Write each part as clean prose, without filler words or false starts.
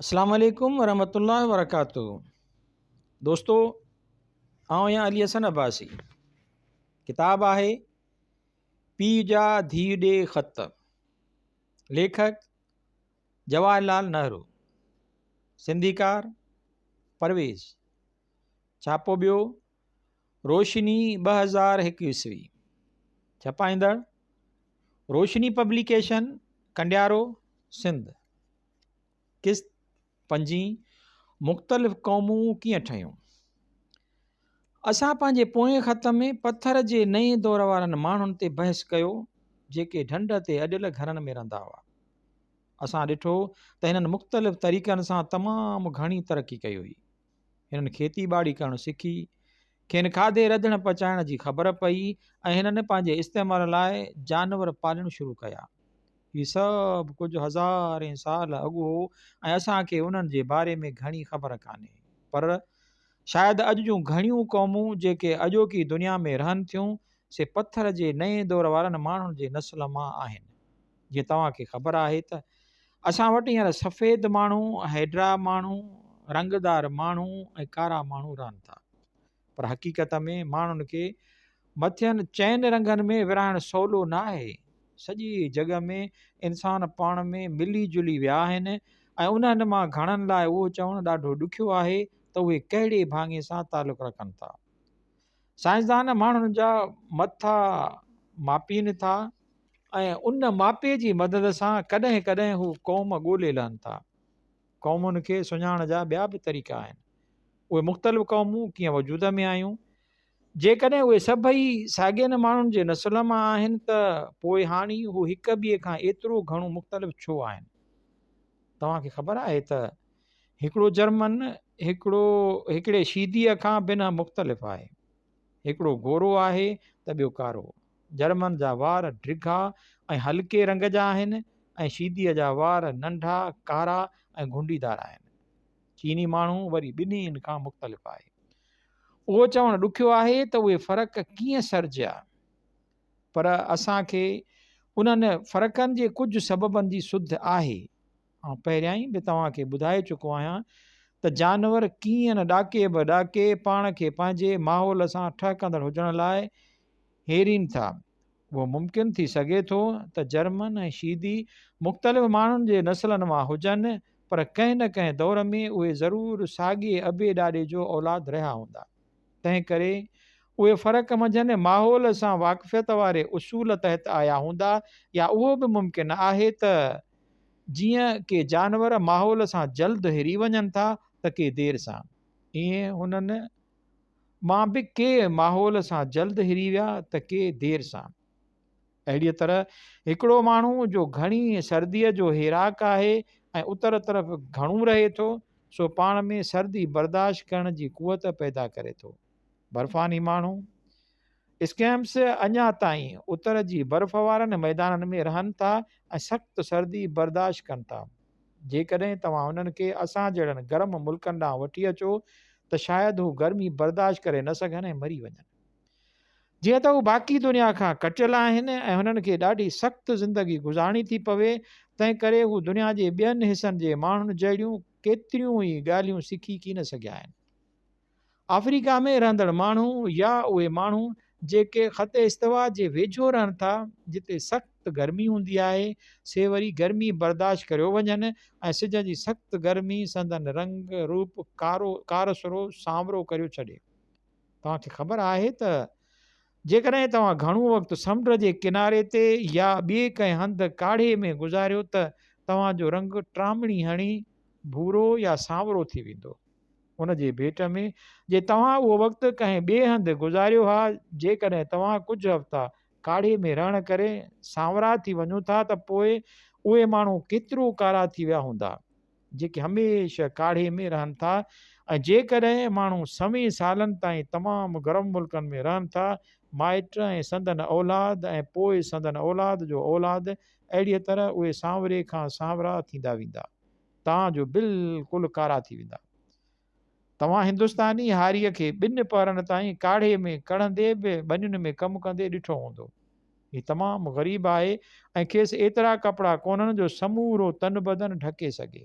अस्सलाम वालेकुम वरहमतुल्लाहि वबरकातुहू। दोस्तों, आउं आहियां अली हसन अब्बासी। किताब आहे पीउ जा धीउ ॾे ख़त। लेखक जवाहरलाल नेहरू। सिंधीकार परवेज़। छापो ॿियो रोशनी 2001 ईस्वी। छपाईंदड़ रोशनी पब्लिकेशन, कंडियारो, सिंध। किस्त 5। मुख़्तलिफ़ क़ौमूं कीअं ठहियूं। असां पंहिंजे पोएं ख़त में पथर जे नएं दौर वारनि माण्हुनि ते बहस कयो जेके ढंढ ते अॼुल घरनि में रहंदा हुआ। असां ॾिठो त हिननि मुख़्तलिफ़ तरीक़नि सां तमामु घणी तरक़ी कई हुई। हिननि खेती ॿाड़ी करणु सिखी, खेनि खाधे रधण पचाइण जी ख़बर पई ऐं हिननि पंहिंजे इस्तेमाल लाइ जानवर पालणु शुरू कया। हीउ सभु कुझु हज़ारें साल अॻु हो ऐं असांखे उन्हनि जे बारे में घणी ख़बर कान्हे। पर शायदि अॼु जूं घणियूं क़ौमूं जेके अॼोकी दुनिया में रहनि थियूं से पथर जे नएं दौर वारनि माण्हुनि जे नस्ल मां आहिनि। जीअं तव्हांखे ख़बर आहे त असां वटि हींअर सफ़ेद माण्हू, हैड्रा माण्हू, रंगदार माण्हू ऐं कारा माण्हू रहनि था। पर हक़ीक़त में माण्हुनि खे मथियनि चइनि रंगनि में विराइणु सवलो न आहे। सॼी जॻह में इंसान पाण में मिली जुली विया आहिनि ऐं उन्हनि मां घणनि लाइ उहो चवणु ॾाढो ॾुखियो आहे त उहे कहिड़े भाङे सां तालुक़ु रखनि था। साइंसदान माण्हुनि जा मथा मापीनि था ऐं उन मापे जी मदद सां कॾहिं कॾहिं हू क़ौम ॻोल्हे लहनि था। क़ौमुनि खे सुञाण जा ॿिया बि तरीक़ा आहिनि। उहे मुख़्तलिफ़ क़ौमूं कीअं वजूद में आयूं। जेकॾहिं उहे सभई साॻियनि माण्हुनि जे नस्ल मां आहिनि त पोइ हाणे हू हिक ॿिए खां एतिरो घणो मुख़्तलिफ़ छो आहिनि। तव्हांखे ख़बर आहे त हिकिड़ो जर्मन हिकिड़े शीदीअ खां बिना मुख़्तलिफ़ आहे। हिकिड़ो गोरो आहे त ॿियो कारो। जर्मन जा वार ड्रिघा ऐं हल्के रंग जा आहिनि ऐं शीदीअ जा वार नंढा, कारा ऐं गुंडीदार आहिनि। चीनी माण्हू वरी ॿिन्हिनि खां मुख़्तलिफ़ आहे। उहो चवणु ॾुखियो आहे त उहे फ़र्क़ कीअं सरिजिया, पर असांखे उन्हनि फ़र्क़नि जे कुझु सबबनि जी सुध आहे। ऐं पहिरियां ई बि तव्हांखे ॿुधाए चुको आहियां त जानवर कीअं न ॾाके बि ॾाके पाण खे पंहिंजे माहौल सां ठहकंदड़ हुजण लाइ हेरीनि था। उहो मुमकिन थी सघे थो त जर्मन ऐं शीदी मुख़्तलिफ़ माण्हुनि जे नस्लनि मां हुजनि, पर कंहिं न कंहिं दौर में उहे ज़रूरु साॻिए अबे ॾाॾे जो औलाद रहिया हूंदा। तंहिं करे उहे फ़र्क़ मंझंदि माहौल सां वाक़फ़ियत वारे उसूल तहत आया हूंदा, या उहो बि मुमकिन आहे त जीअं के जानवर माहौल सां जल्द हिरी वञनि था त के देरि सां, ईअं हुननि मां बि के माहौल सां जल्द हिरी विया त के देरि सां। अहिड़ीअ तरह हिकिड़ो माण्हू जो घणी सर्दीअ जो हेराक आहे ऐं उतर तरफ़ घणो रहे थो, सो पाण में सर्दी बर्दाश्त करण जी कुवत पैदा करे थो। बर्फ़ानी माण्हू स्कैम्स अञा ताईं उतर जी बर्फ़ वारनि मैदाननि में रहनि था ऐं सख़्तु सर्दी बर्दाश्त कनि था। जेकॾहिं तव्हां उन्हनि खे असां जहिड़नि गर्म मुल्कनि ॾांहुं वठी अचो त शायदि हू गर्मी बर्दाश्त करे न सघनि ऐं मरी वञनि। जीअं त हू बाक़ी दुनिया खां कटियल आहिनि ऐं हुननि खे ॾाढी सख़्तु ज़िंदगी गुज़ारणी थी पवे, तंहिं करे हू दुनिया जे ॿियनि हिसनि जे माण्हुनि जहिड़ियूं केतिरियूं ई ॻाल्हियूं सिखी की न सघिया आहिनि। अफ्रीका में रहंदड़ माण्हू या उहे माण्हू जेके ख़त इस्तवा जे वेझो रहनि था, जिते सख़्तु गर्मी हूंदी आहे, से वरी गर्मी बर्दाश्त करियो वञनि ऐं सिज जी सख़्तु गर्मी संदन रंग रूप कारसरो सांवरो करियो छॾे। तव्हांखे ख़बर आहे त जेकॾहिं तव्हां घणो वक़्तु समुंड जे किनारे ते या ॿिए कंहिं हंधि काढ़े में गुज़ारियो त तव्हांजो रंग ट्रामणी हणी भूरो या सांवरो थी वेंदो। उन जे भेट में जे तव्हां उहो वक़्तु कंहिं ॿिए हंधि गुज़ारियो हा, जेकॾहिं तव्हां कुझु हफ़्ता काढ़े में रहण करे सांवरा थी वञो था त पोइ उहे माण्हू केतिरो कारा थी विया हूंदा जेके हमेशह काढ़े में रहनि था। ऐं जेकॾहिं माण्हू सवें सालनि ताईं तमामु गरम मुल्कनि में रहनि था, माइट ऐं संदन औलाद ऐं पोइ संदन औलाद जो औलाद, अहिड़ीअ तरह उहे सांवरे खां सांवरा थींदा वेंदा, तव्हांजो बिल्कुलु कारा थी वेंदा। तव्हां हिंदुस्तानी हारीअ खे 2 पहरनि ताईं काढ़े में कढ़ंदे बि ॿनियुनि में कमु कंदे ॾिठो हूंदो। हीउ तमामु ग़रीब आहे ऐं खेसि एतिरा कपिड़ा कोन्हनि जो समूरो तन बदन ढके सघे।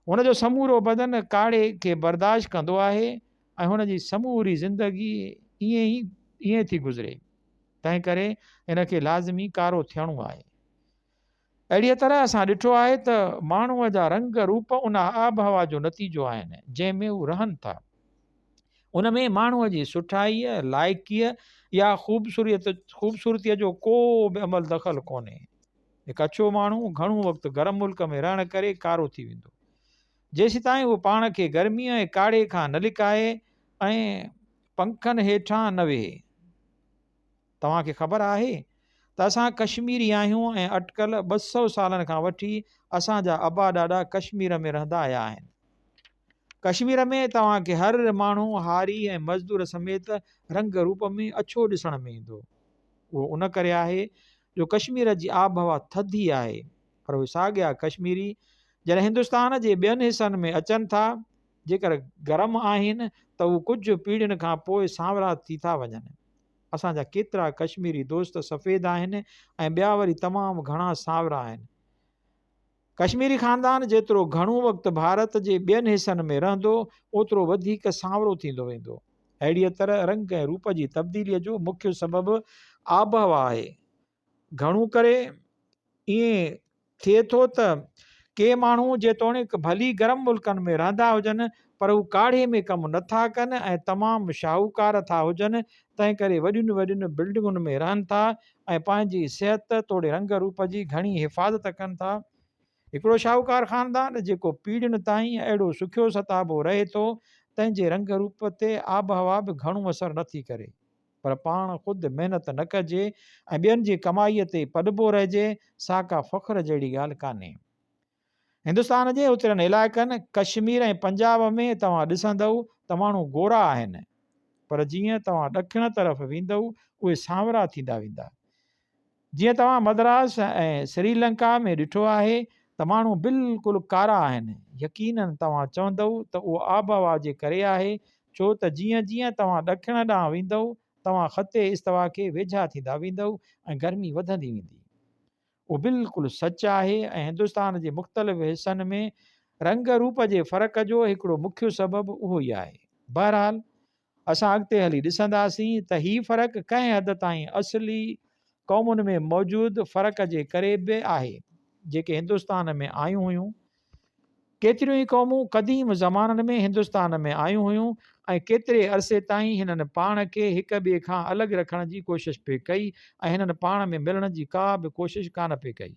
हुनजो समूरो बदन काड़े खे बर्दाश्त कंदो आहे ऐं हुनजी समूरी ज़िंदगी ईअं थी गुज़रे। तंहिं करे हिन खे लाज़मी कारो थियणो आहे। अहिड़ीअ तरह असां ॾिठो आहे त माण्हूअ जा रंग रूप उन आबहवा जो नतीजो आहिनि जंहिंमें हू रहनि था। उन में माण्हूअ जी सुठाईअ, लाइकीअ या ख़ूबसूरतीअ जो को बि अमल दख़ल कोन्हे। हिकु अछो माण्हू घणो वक़्तु गरम मुल्क में रहण करे कारो थी वेंदो, जेसि ताईं उहो पाण खे गर्मीअ ऐं काड़े खां न लिकाए ऐं पंखनि हेठां न वेहे। तव्हांखे ख़बर आहे त असां कश्मीरी आहियूं ऐं अटकल 200 सालनि खां वठी असांजा अबा ॾाॾा कश्मीर में रहंदा आया आहिनि। कश्मीर में तव्हांखे हर माण्हू हारी ऐं मज़दूर समेत रंग रूप में अछो ॾिसण में ईंदो। उहो उन करे आहे जो कश्मीर जी आबहवा थधी आहे, पर उहे साॻिया कश्मीरी जॾहिं हिंदुस्तान जे ॿियनि हिसनि में अचनि था, जेकर गरम आहिनि त उहे कुझु पीढ़ियुनि खां पोइ सांवरा थी था वञनि। असांजा केतिरा कश्मीरी दोस्त सफ़ेद आहिनि ऐं ॿिया वरी तमामु घणा सांवरा आहिनि। कश्मीरी ख़ानदान जेतिरो घणो वक़्तु भारत जे ॿियनि हिसनि में रहंदो, ओतिरो वधीक सांवरो थींदो वेंदो। अहिड़ीअ तरह रंग ऐं रूप जी तब्दीलीअ जो मुख्य सबबु आबहवा आहे। घणो करे ईअं थिए थो त के माण्हू जेतोणीकि भली गरम मुल्कनि में रहंदा हुजनि, पर हू काढ़े में कमु नथा कनि ऐं तमामु शाहूकार था हुजनि, तंहिं करे वॾियुनि वॾियुनि बिल्डिंगुनि में रहनि था ऐं पंहिंजी सिहत तोड़े रंग रूप जी घणी हिफ़ाज़त कनि था। हिकिड़ो शाहूकार ख़ानदान जेको पीढ़ियुनि ताईं अहिड़ो सुखियो सताबो रहे थो, तंहिंजे रंग रूप ते आबहवा बि घणो असरु नथी करे, पर पाण ख़ुदि महिनत न कजे ऐं ॿियनि जी कमाईअ ते पॾिबो रहिजे, सा का फ़ख्र जहिड़ी ॻाल्हि कान्हे। हिंदुस्तान जे उतरनि इलाइक़नि कश्मीर ऐं पंजाब में तव्हां ॾिसंदव त माण्हू गोरा आहिनि, पर जीअं तव्हां ॾखिण तरफ़ वेंदव उहे सांवरा थींदा वेंदा। जीअं तव्हां मद्रास ऐं श्रीलंका में ॾिठो आहे त माण्हू बिल्कुलु कारा आहिनि। यकीनन तव्हां चवंदव त उहो आबहवा जे करे आहे, छो त जीअं जीअं तव्हां ॾखिण ॾांहुं वेंदव तव्हां ख़ते इस्तवा खे वेझा थींदा वेंदव ऐं गर्मी वधंदी वेंदी। उहो बिल्कुलु सच आहे ऐं हिंदुस्तान जे मुख़्तलिफ़ हिसनि में रंग रूप जे फ़र्क़ जो हिकिड़ो मुख्य सबबु उहो ई आहे। बहरहाल असां अॻिते हली ॾिसंदासीं त हीउ फ़र्क़ु कंहिं हद ताईं असली क़ौमुनि में मौजूदु फ़र्क़ जे करे बि आहे जेके हिंदुस्तान में आयूं हुयूं। केतिरियूं ई क़ौमूं क़दीम ज़माननि में हिंदुस्तान में आयूं हुयूं ऐं केतिरे अरसे ताईं हिननि पाण खे हिक ॿिए खां अलॻि रखण जी कोशिशि पे कई ऐं हिननि पाण में मिलण जी का बि कोशिशि कान पे कई।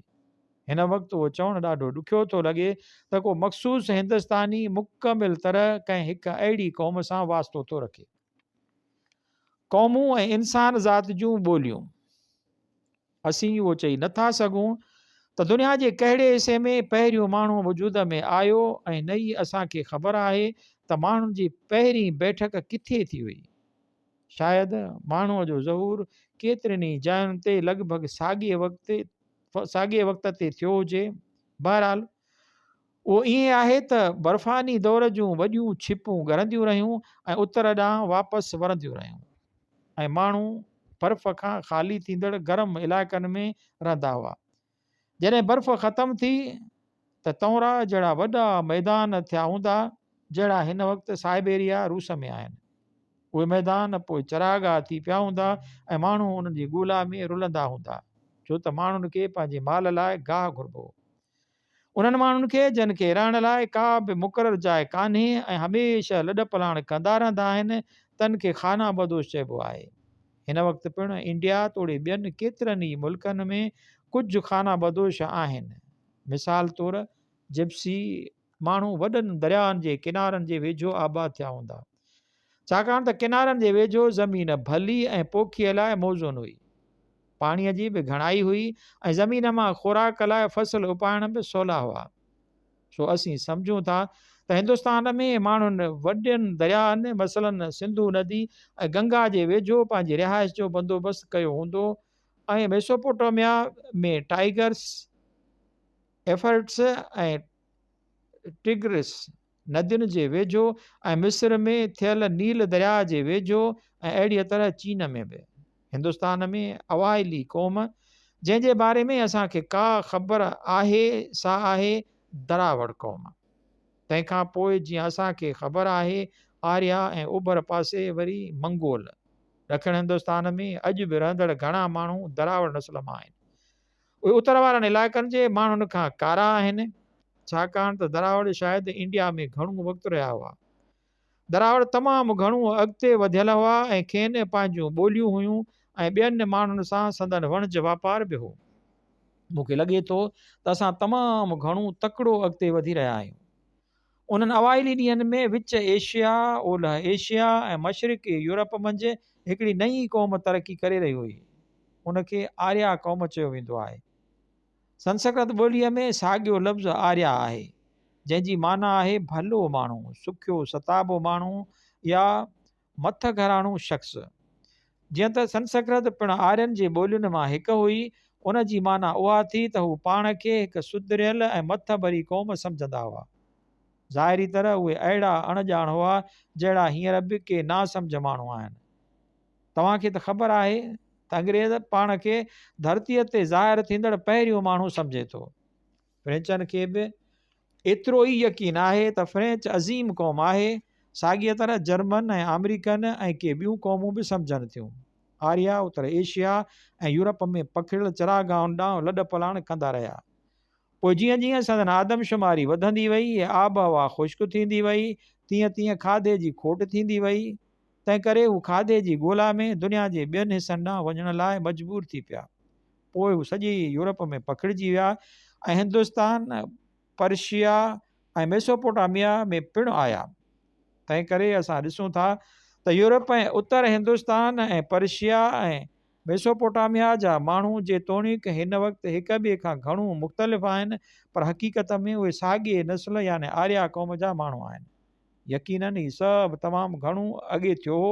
हिन वक़्तु उहो चवणु ॾाढो ॾुखियो थो लॻे त को मख़सूस हिंदुस्तानी मुकमिल तरह कंहिं हिकु अहिड़ी क़ौम सां वास्तो थो रखे। क़ौमूं ऐं इंसान ज़ात जूं ॿोलियूं। असीं उहो चई नथा सघूं त दुनिया जे कहिड़े हिसे में पहिरियों माण्हू वजूद में आयो ऐं न ई असांखे ख़बर आहे त माण्हुनि जी पहिरीं बैठक किथे थी हुई। शायदि माण्हूअ जो ज़हूर केतिरनि ई जायुनि ते लॻभॻि साॻिए वक़्त ते थियो हुजे। बहरहाल उहो ईअं आहे त बर्फ़ानी दौर जूं वॾियूं छिपूं ॻरंदियूं रहियूं ऐं उतर ॾांहुं वापसि वरंदियूं रहियूं ऐं माण्हू बर्फ़ खां ख़ाली थींदड़ गरम इलाइक़नि में रहंदा हुआ। जॾहिं बर्फ़ ख़तमु थी त तौरा जहिड़ा वॾा मैदान थिया हूंदा जहिड़ा हिन वक़्तु साइबेरिया रूस में आहिनि। उहे मैदान पोइ चरागाह थी पिया हूंदा ऐं माण्हू उन्हनि जी ॻोल्हा में रुलंदा हूंदा, छो त माण्हुनि खे पंहिंजे माल लाइ गाह घुरिबो। उन्हनि माण्हुनि खे जिन खे रहण लाइ का बि मुक़ररु जाइ कान्हे ऐं हमेशह लॾ पलाण कंदा रहंदा आहिनि, तन खे खाना बदोश चइबो आहे। हिन वक़्तु पिणु इंडिया तोड़े ॿियनि केतिरनि ई मुल्कनि में कुझु खाना बदोश आहिनि। मिसाल तौरु जिप्सी माण्हू वॾनि दरियाहनि जे किनारनि जे वेझो आबाद थिया हूंदा, छाकाणि त किनारनि जे वेझो ज़मीन भली ऐं पोखीअ लाइ मौज़ून हुई, पाणीअ जी बि घणाई हुई ऐं ज़मीन मां ख़ुराक लाइ फ़सुलु उपाइण बि सवला हुआ। सो असीं सम्झूं था त हिंदुस्तान में माण्हुनि वॾनि दरियाहनि मसलन सिंधु नदी ऐं गंगा जे वेझो पंहिंजी रिहाइश जो बंदोबस्तु कयो हूंदो ऐं मेसोपोटामिया में टाइगर्स, एफर्ट्स ऐं टिग्रिस नदियुनि जे वेझो ऐं मिस्र में थियल नील दरिया जे वेझो ऐं अहिड़ीअ तरह चीन में बि। हिंदुस्तान में अवाइली क़ौम जंहिंजे बारे में असांखे का ख़बर आहे सा आहे दरावड़ क़ौम। तंहिंखां पोइ जीअं असांखे ख़बर आहे आर्या ऐं ओभर पासे वरी मंगोल। ॾखिण हिंदुस्तान में अॼु बि रहंदड़ घणा माण्हू दरावड़ नस्ल मां आहिनि। उहे उतर वारनि इलाइक़नि जे माण्हुनि खां कारा आहिनि, छाकाणि त दरावड़ शायदि इंडिया में घणो वक़्तु रहिया हुआ। दरावड़ तमामु घणो अॻिते वधियल हुआ ऐं खेनि पंहिंजूं ॿोलियूं हुयूं ऐं ॿियनि माण्हुनि सां संदन वणिज वापार बि हो। मूंखे लॻे थो त असां तमामु घणो तकिड़ो अॻिते वधी रहिया आहियूं। उन्हनि अवाइली ॾींहंनि में विच एशिया, ओलह एशिया ऐं मशरिक़ी यूरोप मंझि हिकिड़ी नई क़ौम तरक़ी करे रही हुई। उनखे आर्या क़ौम चयो वेंदो आहे। संस्कृत ॿोलीअ में साॻियो लफ़्ज़ आर्या आहे, जंहिंजी माना आहे भलो माण्हू, सुखियो सताबो माण्हू या मथ घराणो शख़्स। जीअं त संस्कृत पिणु आर्यनि जे ॿोलियुनि मां हिकु हुई, उन जी माना उहा थी त हू पाण खे हिकु सुधरियल ऐं मथ भरी क़ौम सम्झंदा हुआ। ज़ाहिरी तरह उहे अहिड़ा अणॼाण हुआ जहिड़ा हींअर बि के नासम्झ माण्हू आहिनि। तव्हांखे त ख़बर आहे त अंग्रेज़ पाण खे धरतीअ ते ज़ाहिर थींदड़ पहिरियों माण्हू सम्झे थो। फ्रेंचनि खे बि एतिरो ई यकीन आहे त फ्रेंच अज़ीम क़ौम आहे। साॻीअ तरह जर्मन ऐं अमेरिकन ऐं के ॿियूं क़ौमूं बि सम्झनि थियूं। आर्या उत्तर एशिया ऐं यूरोप में पखिड़ियल चरागाहुनि ॾांहुं लॾ पलाण कंदा रहिया। पोइ जीअं जीअं संदन आदमशुमारी वधंदी वई ऐं आब हवा ख़ुश्क थींदी वई, तीअं तीअं खाधे जी खोट थींदी वई। तंहिं करे हू खाधे जी ॻोल्हा में दुनिया जे ॿियनि हिसनि ॾांहुं वञण लाइ मजबूर थी पिया। पोइ हू सॼी यूरोप में पखिड़िजी विया ऐं हिंदुस्तान, पर्शिया ऐं मेसोपोटामिया में पिणु आया। तंहिं करे असां ॾिसूं था त यूरोप ऐं उत्तर हिंदुस्तान ऐं पर्शिया ऐं मेसोपोटामिया जा माण्हू जेतोणीक हिन वक़्तु हिक ॿिए खां घणो मुख़्तलिफ़ आहिनि, पर हक़ीक़त में उहे साॻिए नस्ल यानी आर्या क़ौम जा माण्हू आहिनि। यकीनन ही सभु तमामु घणो अॻे थियो हो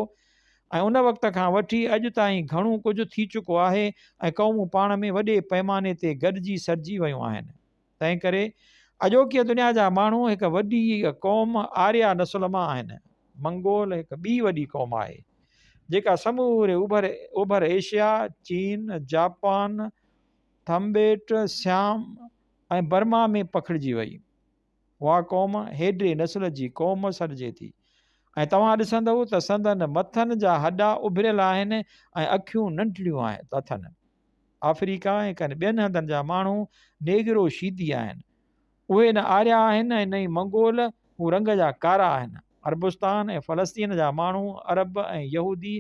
ऐं उन वक़्त खां वठी अॼु ताईं घणो कुझु थी चुको आहे ऐं क़ौमूं पाण में वॾे पैमाने ते गॾिजी सॾिजी वियूं आहिनि। तंहिं करे अॼोकी दुनिया जा माण्हू हिकु वॾी क़ौम आर्या नस्ल मां आहिनि। मंगोल हिकु ॿी वॾी क़ौम आहे जेका समूरे ओभर एशिया, चीन, जापान, थम्बेट, श्याम ऐं बर्मा में पखिड़िजी वई। उहा क़ौम हेॾे नस्ल जी क़ौम सॾिजे थी ऐं तव्हां ॾिसंदव त संदन मथनि जा हॾा उभिरियल आहिनि ऐं अखियूं नंढड़ियूं अथनि। अफ्रीका ऐं कनि ॿियनि हंधनि जा माण्हू नेगरो शीदी आहिनि। उहे न आर्या आहिनि ऐं न ई मंगोल, हू रंग जा कारा आहिनि। अरबुस्तान ऐं फ़लस्तीन जा माण्हू अरब ऐं यहूदी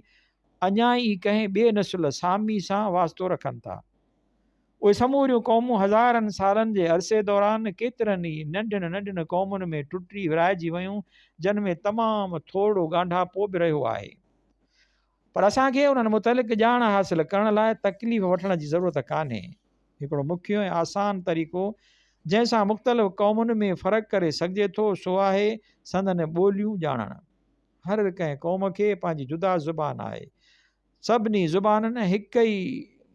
अञा ई कंहिं ॿिए नस्ल सामी सां वास्तो रखनि था। उहे समूरियूं क़ौमूं हज़ारनि सालनि जे अरसे दौरान केतिरनि ई नंढियुनि नंढियुनि क़ौमुनि में टुटी विराइजी वियूं, जिन में तमामु थोरो ॻांढापो बि रहियो आहे। पर असांखे उन्हनि मुतलिक़ ॼाण हासिल करण लाइ तकलीफ़ वठण जी ज़रूरत कान्हे। हिकिड़ो मुख्य ऐं आसान तरीक़ो जंहिंसां मुख़्तलिफ़ क़ौमुनि में फ़र्क़ु करे सघिजे थो सो आहे संदन ॿोलियूं ॼाणणु। हर कंहिं क़ौम खे पंहिंजी जुदा ज़ुबान आहे। सभिनी ज़ुबाननि हिक ई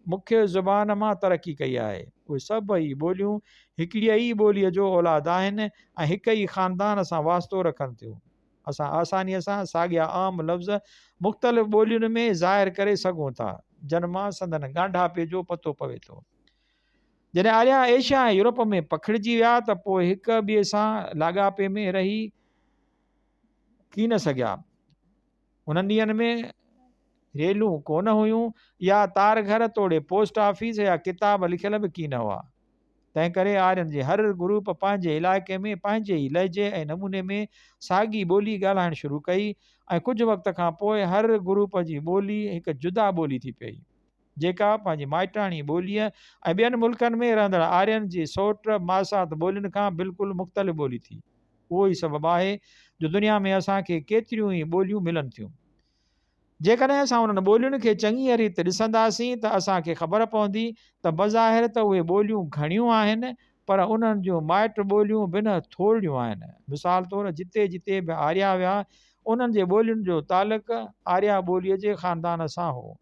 मुख्य ज़ुबान मां तरक़ी कई आहे। उहे सभई ॿोलियूं हिकिड़ीअ ई ॿोलीअ जो औलाद आहिनि ऐं हिक ई ख़ानदान सां वास्तो रखनि थियूं। असां आसानीअ सां साॻिया आम लफ़्ज़ मुख़्तलिफ़ ॿोलियुनि में ज़ाहिर करे सघूं था, जन मां संदन ॻांढापे जो पतो पवे थो। जॾहिं आर्या एशिया ऐं यूरोप में पखिड़िजी विया त पोइ हिक ॿिए सां लाॻापे में रही की न सघिया। उन्हनि ॾींहंनि में रेलूं कोन हुयूं या तार घर तोड़े पोस्ट ऑफिस या किताब लिखियल बि की न हुआ। तंहिं करे आर्यनि जे हर ग्रुप पंहिंजे इलाइक़े में पंहिंजे ई लहजे ऐं नमूने में साॻी ॿोली ॻाल्हाइणु शुरू कई ऐं कुझु वक़्त खां पोइ हर ग्रुप जी ॿोली हिकु जुदा ॿोली थी पई, जेका पंहिंजी माइटाणी ॿोलीअ ऐं ॿियनि मुल्कनि में रहंदड़ आर्यनि जी सोट मासात ॿोलियुनि खां बिल्कुलु मुख़्तलिफ़ ॿोली थी। उहो ई सबबु आहे जो दुनिया में असांखे केतिरियूं ई ॿोलियूं मिलनि थियूं। जेकॾहिं असां उन्हनि ॿोलियुनि खे चङी रीति ॾिसंदासीं त असांखे ख़बर पवंदी त बज़ाहिर त उहे ॿोलियूं घणियूं आहिनि, पर उन्हनि जूं माइट ॿोलियूं बि न थोरियूं आहिनि। मिसाल तौरु जिते जिते बि आर्या विया उन्हनि जे ॿोलियुनि जो तालुक़ आर्या ॿोलीअ जे ख़ानदान सां हो।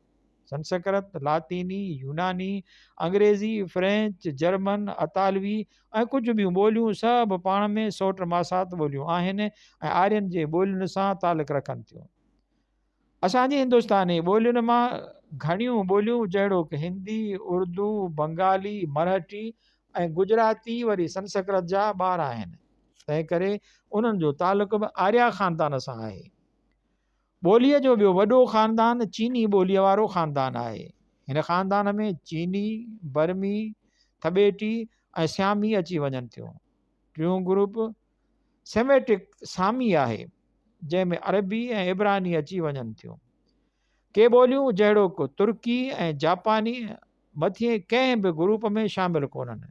संस्कृत, लातीनी, यूनानी, अंग्रेज़ी, फ्रेंच, जर्मन, अतालवी ऐं कुझु ॿियूं ॿोलियूं सभु पाण में सोट मासात ॿोलियूं आहिनि ऐं आर्यनि जे ॿोलियुनि सां तालुक़ रखनि थियूं। असांजी हिंदुस्तानी ॿोलियुनि मां घणियूं ॿोलियूं जहिड़ोकि हिंदी, उर्दू, बंगाली, मराठी ऐं गुजराती वरी संस्कृत जा ॿार आहिनि। तंहिं करे उन्हनि जो तालुक़ बि आर्या ख़ानदान सां आहे। ॿोलीअ जो ॿियो वॾो ख़ानदान चीनी ॿोलीअ वारो ख़ानदान आहे। हिन ख़ानदान में चीनी, बर्मी, थबेटी ऐं सियामी अची वञनि थियूं। टियों ग्रुप सेमेटिक सामी आहे, जंहिंमें अरबी ऐं इब्रानी अची वञनि थियूं। के ॿोलियूं जहिड़ोकि तुर्की ऐं जापानी मथिएं कंहिं बि ग्रुप में शामिलु कोन्हनि।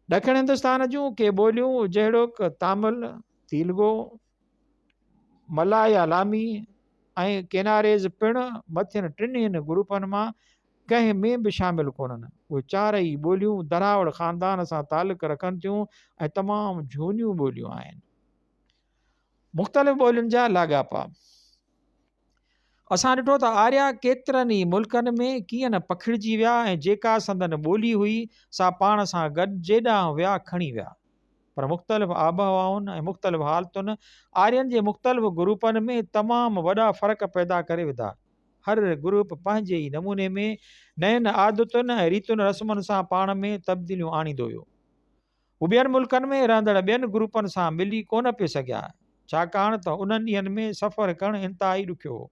ॾखिण हिंदुस्तान जूं के ॿोलियूं जहिड़ोकि तामिल, तेलुगु, मलायालामी ऐं केनारेज़ पिणु मथियनि टिनि ग्रुपनि मां कंहिं में बि शामिलु कोन्हनि। उहे चारई ॿोलियूं दरावड़ ख़ानदान सां तालुक़ रखनि थियूं ऐं तमामु झूनियूं ॿोलियूं आहिनि। मुख़्तलिफ़ ॿोलियुनि जा लाॻापा। असां ॾिठो त आर्या केतिरनि ई मुल्कनि में कीअं न पखिड़िजी विया ऐं जेका संदन ॿोली हुई सा पाण सां गॾु जेॾां विया खणी विया। पर मुख़्तलिफ़ आबहवाउनि ऐं मुख़्तलिफ़ हालतुनि आर्यनि जे मुख़्तलिफ़ ग्रुपनि में तमामु वॾा फ़र्क़ पैदा करे विधा। हर ग्रुप पंहिंजे ई नमूने में नयनि आदतुनि ऐं रीतियुनि रस्मुनि सां पाण में तब्दीलियूं आणींदो हुयो। हू ॿियनि मुल्कनि में रहंदड़ ॿियनि ग्रुपनि सां मिली कोन पिए सघिया, छाकाणि त उन्हनि ॾींहंनि में सफ़र करणु इंतिहाई ॾुखियो हो।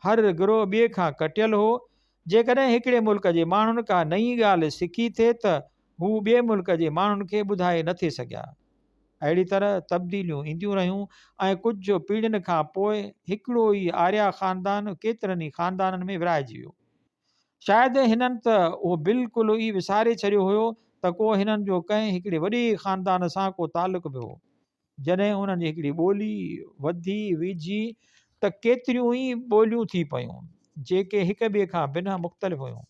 हर गिरोह ॿिए खां कटियल हो। जेकॾहिं हिकिड़े मुल्क जे माण्हुनि का नई ॻाल्हि सिखी थिए त हू ॿिए मुल्क जे माण्हुनि खे ॿुधाए न थे सघिया। अहिड़ी तरह तब्दीलियूं ईंदियूं रहियूं ऐं कुझु पीढ़ियुनि खां पोइ हिकिड़ो ई आर्या ख़ानदान केतिरनि ई ख़ानदाननि में विराइजी वियो। शायदि हिननि त उहो बिल्कुलु ई विसारे छॾियो हुयो त को हिननि जो कंहिं हिकिड़े वॾे ख़ानदान सां को तालुक़ बि हो। जॾहिं उन्हनि जी हिकिड़ी ॿोली वधी विझी त केतिरियूं ई ॿोलियूं थी पयूं जेके हिक ॿिए खां बिना मुख़्तलिफ़ हुयूं।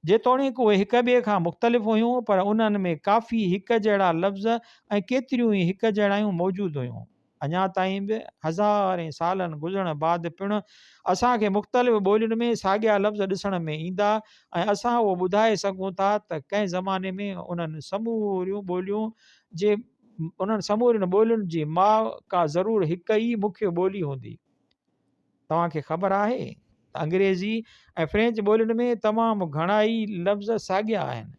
जेतोणीकि उहे हिक ॿिए खां मुख़्तलिफ़ हुयूं, पर उन्हनि में काफ़ी हिक जहिड़ा लफ़्ज़ ऐं केतिरियूं ई हिक जहिड़ायूं मौजूदु हुयूं। अञा ताईं बि हज़ारे सालनि गुज़रण बाद पिणु असांखे मुख़्तलिफ़ ॿोलियुनि में साॻिया लफ़्ज़ ॾिसण में ईंदा ऐं असां उहो ॿुधाए सघूं था त कंहिं ज़माने में उन्हनि समूरियूं ॿोलियुनि जी माउ का ज़रूरु हिक ई मुख्य ॿोली हूंदी। तव्हांखे ख़बर आहे त अंग्रेज़ी ऐं फ्रेंच ॿोलियुनि में तमामु घणा ई लफ़्ज़ साॻिया आहिनि।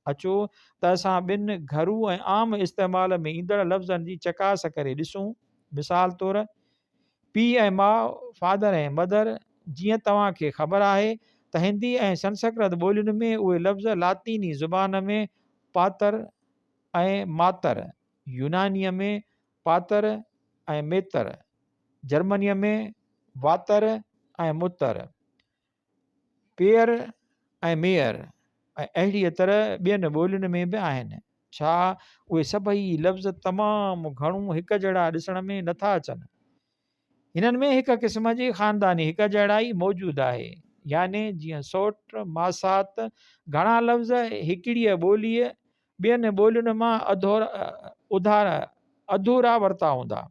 अचो त असां ॿिनि घरू ऐं आम इस्तेमाल में ईंदड़ लफ़्ज़नि जी चकास करे ॾिसूं। मिसाल तौरु पीउ ऐं माउ, फादर ऐं मदर। जीअं तव्हांखे ख़बर आहे त हिंदी ऐं संस्कृत ॿोलियुनि में उहे लफ़्ज़ लातीनी ज़ुबान में पातर ऐं मातर, यूनानीअ में पातर ऐं मेतर, जर्मनीअ में वातर ऐं मुतर, पेयर ऐं मेयर ऐं अहिड़ीअ तरह ॿियनि ॿोलियुनि में बि आहिनि। छा उहे सभई लफ़्ज़ तमामु घणो हिक जहिड़ा ॾिसण में नथा अचनि। हिननि में हिक क़िस्म जी ख़ानदानी हिक जहिड़ाई मौजूदु आहे। याने जीअं सौट, मासात, घणा लफ़्ज़ हिकिड़ीअ ॿोलीअ ॿियनि ॿोलियुनि मां अधूरा वरिता हूंदा।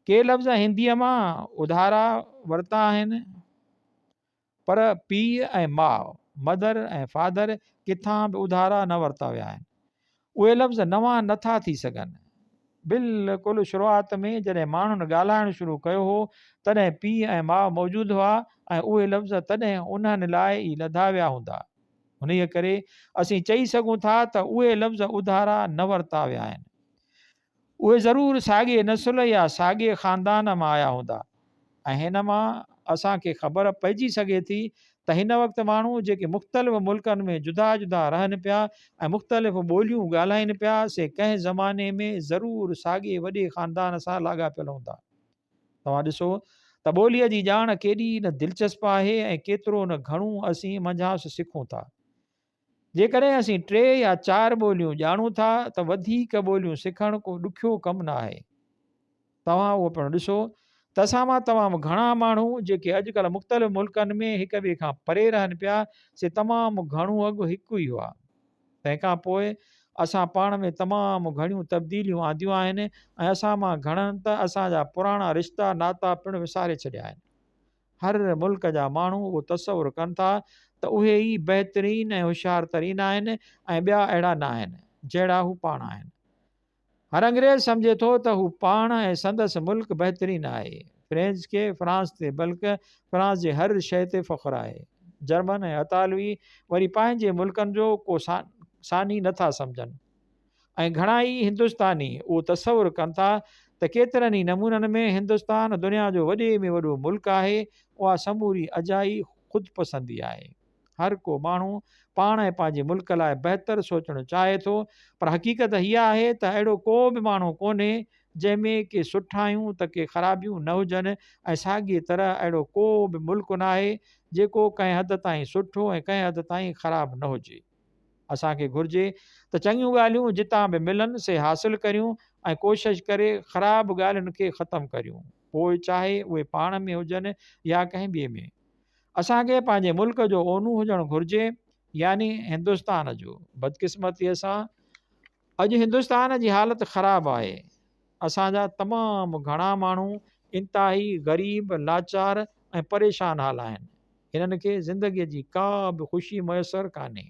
के लफ़्ज़ हिंदीअ मां उधारा वरिता आहिनि, पर पीउ ऐं माउ, मदर ऐं फादर किथां बि उधारा न वरिता विया आहिनि। उहे लफ़्ज़ नवां नथा थी सघनि। बिल्कुलु शुरूआत में जॾहिं माण्हुनि ॻाल्हाइणु शुरू कयो हो तॾहिं पीउ ऐं माउ मौजूदु हुआ ऐं उहे लफ़्ज़ तॾहिं उन्हनि लाइ ई लधा विया हूंदा। उन करे असीं चई सघूं था त उहे लफ़्ज़ उधारा न वरिता विया आहिनि। उहे ज़रूरु साॻिए नसुल या साॻिए ख़ानदान मां आया हूंदा। ऐं हिन मां असांखे ख़बर पइजी सघे थी त हिन वक़्तु माण्हू जेके मुख़्तलिफ़ मुल्कनि में जुदा जुदा रहनि पिया ऐं मुख़्तलिफ़ ॿोलियूं ॻाल्हाइनि पिया, से कंहिं ज़माने में ज़रूरु साॻिए वॾे ख़ानदान सां लाॻापियल हूंदा। तव्हां ॾिसो त ॿोलीअ जी ॼाण केॾी न दिलचस्प आहे ऐं केतिरो न घणो असीं मंझांसि सिखूं था। जेकॾहिं असीं 3 या 4 ॿोलियूं ॼाणूं था त वधीक ॿोलियूं सिखणु को ॾुखियो कमु न आहे। तव्हां उहो पिणु ॾिसो त असां मां तमामु घणा माण्हू जेके अॼुकल्ह मुख़्तलिफ़ मुल्कनि में हिक ॿिए खां परे रहनि पिया, से तमामु घणो अॻु हिकु ई हुआ। तंहिंखां पोइ असां पाण में तमामु घणियूं तब्दीलियूं आंदियूं आहिनि ऐं असां मां घणनि त असांजा पुराणा रिश्ता नाता पिणु विसारे छॾिया आहिनि। हर मुल्क जा माण्हू उहो तसवुरु कनि था त उहे ई बहितरीनु ऐं होशियारु तरीन आहिनि ऐं ॿिया अहिड़ा न आहिनि जहिड़ा हू पाण आहिनि। हर अंग्रेज़ सम्झे थो त हू पाण ऐं संदसि मुल्क बहितरीनु आहे। फ्रेंच खे फ्रांस ते बल्कि फ्रांस जे हर शइ ते फ़ख़्रु आहे। जर्मन ऐं इतालवी वरी पंहिंजे मुल्कनि जो को सानी नथा सम्झनि ऐं घणाई हिंदुस्तानी उहो तसवुरु कनि था त केतिरनि ई नमूननि में हिंदुस्तान दुनिया जो वॾे में वॾो मुल्क आहे। उहा समूरी अजाई ख़ुदिपसंदी आहे। हर को माण्हू पाण ऐं पंहिंजे मुल्क लाइ बहितरु सोचणु चाहे थो, पर हक़ीक़त हीअ आहे त अहिड़ो को बि माण्हू कोन्हे जंहिंमें के सुठायूं त के ख़राबियूं न हुजनि, ऐं साॻीअ तरह अहिड़ो को बि मुल्क न आहे जेको कंहिं हद ताईं सुठो ऐं कंहिं हद ताईं ख़राबु न हुजे। असांखे घुरिजे त चङियूं ॻाल्हियूं जितां बि मिलनि से हासिलु करियूं ऐं कोशिशि करे ख़राबु ॻाल्हियुनि खे ख़तमु करियूं, पोइ चाहे उहे पाण में हुजनि या कंहिं ॿिए में। असांखे पंहिंजे मुल्क जो ओनू हुजणु घुरिजे, यानी हिंदुस्तान जो। बदकिस्मतीअ सां अॼु हिंदुस्तान जी हालति ख़राबु आहे। असांजा तमामु घणा माण्हू इंतिहाई ग़रीब, लाचार ऐं परेशान हाल आहिनि। हिननि खे ज़िंदगीअ जी का बि ख़ुशी मुयसरु कान्हे।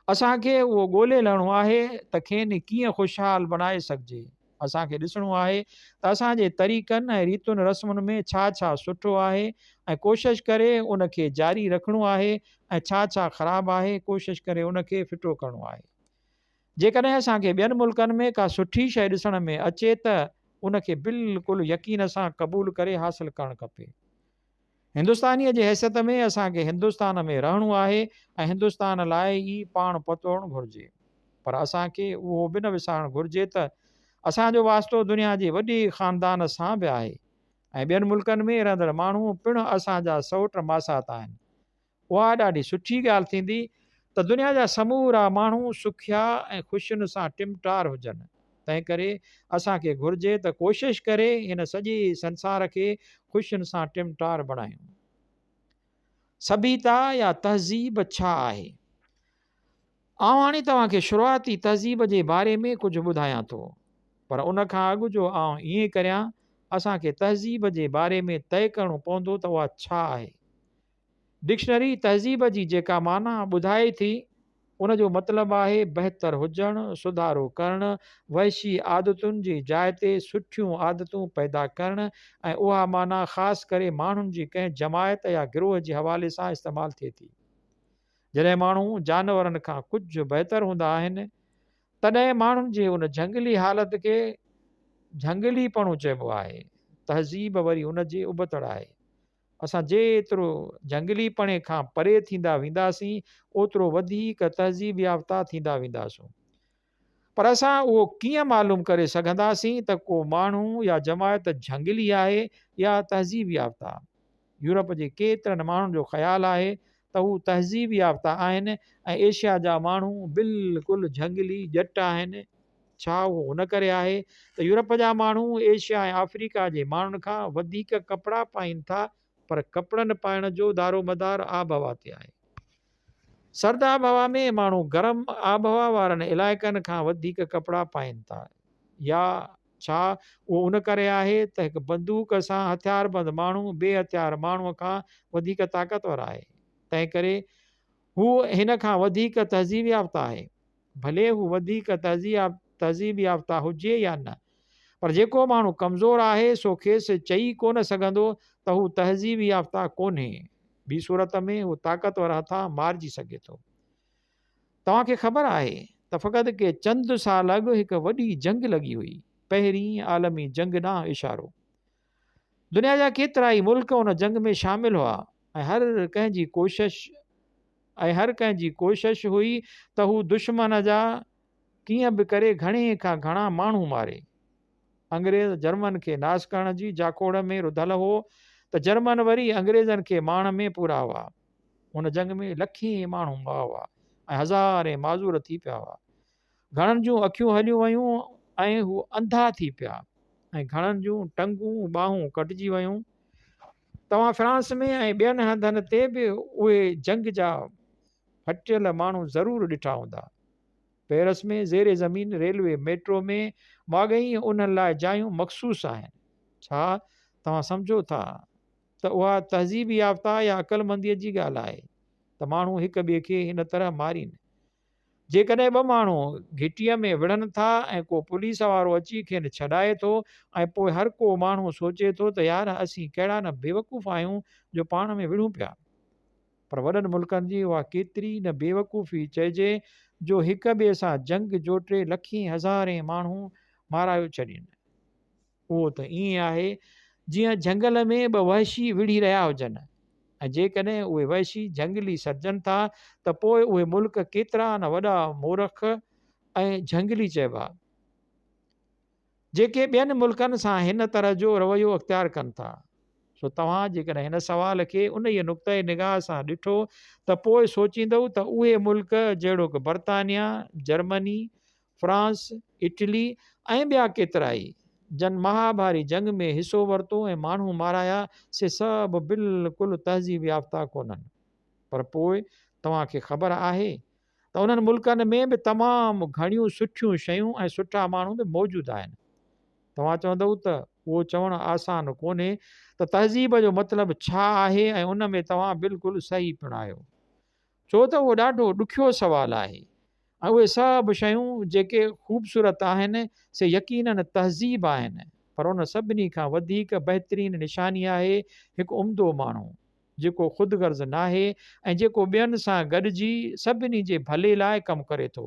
असांखे उहो ॻोल्हे लहिणो आहे त खेनि कीअं ख़ुशहाल बणाए सघिजे। असांखे ॾिसणो आहे त असांजे तरीक़नि ऐं रीतुनि रस्मुनि में छा छा सुठो आहे ऐं कोशिशि करे उनखे जारी रखिणो आहे, ऐं छा छा ख़राबु आहे कोशिशि करे उनखे फिटो करिणो आहे। जेकॾहिं असांखे ॿियनि मुल्कनि में का सुठी शइ ॾिसण में अचे त उनखे बिल्कुलु यकीन सां क़बूलु करे हासिलु करणु खपे। हिंदुस्तानीअ जी हैसियत में असांखे हिंदुस्तान में रहणो आहे ऐं हिंदुस्तान लाइ ई पाण पतोड़णु घुरिजे। पर असांखे उहो बि न विसारणु घुरिजे त असांजो वास्तो दुनिया जे वॾे ख़ानदान सां बि आहे, ऐं ॿियनि मुल्कनि में रहंदड़ माण्हू पिणु असांजा सौट मासात आहिनि। उहा ॾाढी सुठी ॻाल्हि थींदी त दुनिया जा समूरा माण्हू सुखिया ऐं ख़ुशियुनि सां टिमटार हुजनि। तंहिं करे असांखे घुरिजे त कोशिशि करे हिन सॼे संसार खे ख़ुशियुनि सां टिमटार बणायूं। सभ्यता या तहज़ीब छा आहे? आउं हाणे तव्हांखे शुरूआती तहज़ीब जे बारे में कुझु ॿुधायां थो, पर उनखां अॻु जो आउं ईअं करियां, असांखे तहज़ीब जे बारे में तइ करिणो पवंदो त उहा छा आहे। डिक्शनरी तहज़ीब जी जेका माना ॿुधाए थी उनजो मतिलबु आहे बहितरु हुजणु, सुधारो करणु, वहशी आदतुनि जी जाइ ते सुठियूं आदतूं पैदा करणु, ऐं उहा माना ख़ासि करे माण्हुनि जी कंहिं जमायत या गिरोह जे हवाले सां इस्तेमालु थिए थी। जॾहिं माण्हू जानवरनि खां कुझु बहितरु हूंदा आहिनि तॾहिं माण्हुनि जे उन झंगली हालति खे झंगलीपणो चइबो आहे। तहज़ीब वरी उनजे उबतड़ आहे। असां जेतिरो झंगलीपणे खां परे थींदा वेंदासीं ओतिरो वधीक तहज़ीब याफ़्ता थींदा वेंदासीं। पर असां उहो कीअं मालूम करे सघंदासीं त को माण्हू या जमायत झंगली आहे या तहज़ीब याफ़्ता? यूरोप जे केतिरनि माण्हुनि जो ख़्यालु आहे त हू तहज़ीब याफ़्ता आहिनि ऐं एशिया जा माण्हू बिल्कुलु झंगली ॼट आहिनि। छा उहो उन करे आहे त यूरोप जा माण्हू एशिया ऐं अफ्रीका जे माण्हुनि खां वधीक कपिड़ा पाइनि था, पर कपिड़नि पाइण जो दारोमदार आबहवा ते आहे। सर्द आबहवा में माण्हू गरम आबहवा वारनि इलाइक़नि खां वधीक कपिड़ा पाइनि था, या छा उहो उन करे आहे त हिकु बंदूक सां हथियारबंद माण्हू ॿिए हथियार माण्हूअ खां वधीक ताक़तवर आहे, तंहिं करे हू हिन खां वधीक तहज़ीब याफ़्ता आहे। भले हू वधीक तहज़ीब याफ़्ता हुजे या न, पर जेको माण्हू कमज़ोर आहे सो खेसि चई कोन सघंदो त हू तहज़ीब याफ़्ता कोन्हे। ॿी सूरत में हू ताक़तवर हथां मारिजी सघे थो। तव्हांखे ख़बर आहे त फ़क़ति के चंद साल अॻु हिकु वॾी जंग लॻी हुई, पहिरीं आलमी जंग ॾांहुं इशारो। दुनिया जा केतिरा ई मुल्क उन जंग में शामिल हुआ ऐं हर कंहिंजी कोशिश हुई त हू दुश्मन जा कीअं बि करे घणे खां घणा माण्हू मारे। अंग्रेज़ जर्मन खे नास करण जी जाखोड़ में रुधल हो त जर्मन वरी अंग्रेज़नि खे माण में पूरा हुआ। हुन जंग में लखें माण्हू मुआ हुआ ऐं हज़ारे माज़ूर थी पिया हुआ। घणनि जूं अखियूं हलियूं वयूं ऐं हू अंधा थी पिया, ऐं घणनि जूं टंगूं ॿाहूं कटिजी वयूं। तव्हां फ्रांस में ऐं ॿियनि हंधनि ते बि उहे जंग जा फटियल माण्हू ज़रूरु ॾिठा हूंदा। पेरिस में ज़ेरे ज़मीन रेलवे मेट्रो में वाक़ई उन्हनि लाइ जायूं मख़सूस आहिनि। छा तव्हां सम्झो था त उहा तहज़ीब याफ़्ता या अक़लमंदीअ जी ॻाल्हि आहे त माण्हू हिक ॿिए खे हिन तरह मारीनि? जेकॾहिं ॿ माण्हू घिटीअ में विढ़नि था ऐं को पुलिस वारो अची खेनि छॾाए थो ऐं पोइ हर को माण्हू सोचे थो त यार असीं कहिड़ा न बेवकूफ़ आहियूं जो पाण में विढ़ूं पिया। पर वॾनि मुल्कनि जी उहा केतिरी न बेवकूफ़ी चइजे जो हिक ॿिए सां जंग जोटे लखी हज़ारे माण्हू मारायो छॾीनि। उहो त ईअं आहे जीअं झंगल में ॿ वहशी विढ़ी रहिया हुजनि, ऐं जेकॾहिं उहे वहशी जंगली सॾजनि था त पोइ उहे मुल्क केतिरा न वॾा मूर्ख ऐं झंगली चइबा, जेके ॿियनि मुल्कनि सां हिन तरह जो रवैयो अख़्तियार कनि था। सो तव्हां जेकॾहिं हिन सुवाल खे उन ई नुक़्ते निगाह सां ॾिठो त पोइ सोचींदव त उहे मुल्क जहिड़ो कि बर्तानिया, जर्मनी, फ्रांस, इटली ऐं ॿिया केतिरा ई जन महाभारी जंग में हिसो वरितो ऐं माण्हू माराया, से सभु बिल्कुलु तहज़ीब याफ़्ता कोन्हनि। पर पोइ तव्हांखे ख़बर आहे त उन्हनि मुल्कनि में बि तमामु घणियूं सुठियूं शयूं ऐं सुठा माण्हू बि मौजूदु आहिनि। तव्हां चवंदव त उहो चवणु आसान कोन्हे त तहज़ीब जो मतिलबु छा आहे, ऐं उन में तव्हां बिल्कुलु सही पिणु आहियो, छो त उहो ॾाढो ॾुखियो सुवालु आहे। ऐं उहे सभु शयूं जेके ख़ूबसूरत आहिनि से यकीननि तहज़ीब आहिनि, पर उन सभिनी खां वधीक बहितरीनु निशानी आहे हिकु उम्दो माण्हू जेको ख़ुदिगर्ज़ नाहे ऐं जेको ॿियनि सां गॾिजी सभिनी जे भले लाइ कमु करे थो।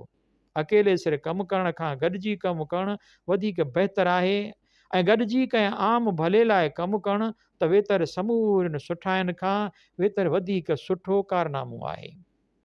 अकेले सिर कमु करण खां गॾिजी कमु करणु वधीक बहितरु आहे, ऐं गॾिजी कंहिं आम भले लाइ कमु करणु त वेतर समूरनि सुठाइनि खां वेतर वधीक सुठो कारनामो आहे।